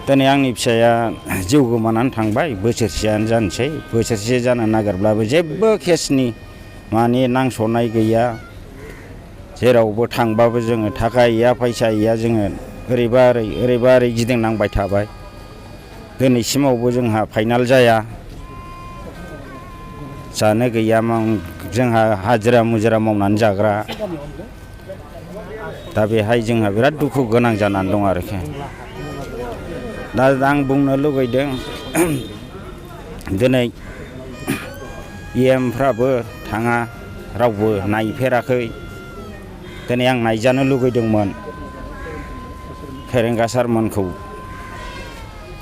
दिनै आंनि फिसाया जिउ गोमानानै थांबाय बोसोरसेयानो जानोसै बोसोरसे जानो नागिरब्लाबो जेबो केसनि माने नांस'नाय गैया जेरावबो थांबाबो जोङो थाखा गैया फैसा गैया जोङो ओरैबा ओरै गिदिंनांबाय थाबाय दिनैसिमावबो जोंहा फाइनाल जाया जानो गैया जोंहा हाजिरा मुजिरा मावनानै जाग्रा दा बेहाय जोंहा बिराद दुखु गोनां जानानै दं आरोखि दा आं बुंनो लुगैदों दिनै EMफ्राबो थाङा रावबो नायफेराखै दिनै आं नायजानो लुगैदोंमोन फेरेंगा सारमोनखौ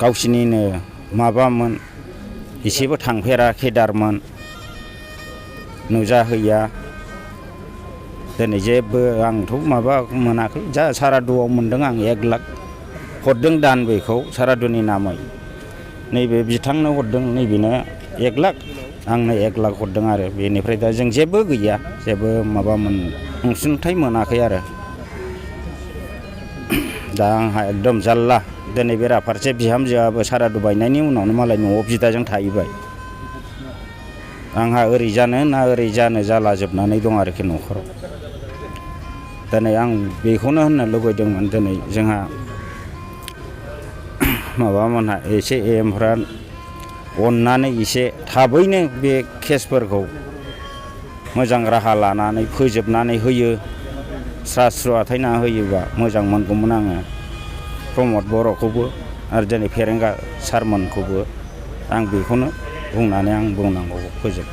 गावसिनिनो माबामोन एसेबो थांफेरा केदारमोन नुजाहैया दिनै जेबो आंथ' माबा मोनाखै जा सारादुआव मोनदों आं 1 लाख हरदों दान बेखौ सारादुनि नामै नैबे बिथांनो हरदों नैबेनो 1 लाख आंनो 1 लाख हरदों आरो बेनिफ्राय दा जों जेबो गैया जेबो माबा अनसुंथाइ मोनाखै आरो दा आंहा एकदम जारला दिनै बेराफारसे बिहामजोआबो सारादु बायनायनि उनावनो मालाय न'आव बिदाजों थाहैबाय आंहा ओरै जानो ना ओरै जानो जाला जोबनानै दं आरोखि न'खराव दिनै आं बेखौनो होननो लुगैदोंमोन दिनै जोंहा माबामोनहा एसे EMफ्रा अननानै एसे थाबैनो बे केसफोरखौ मोजां राहा लानानै फोजोबनानै होयो स्रा आथायना होयोबा मोजां मोनगौमोन आङो प्रमद बर'खौबो आरो दिनै फेरेंगा सारमोनखौबो आं बेखौनो बुंनानै आं बुंनांगौ फोजोब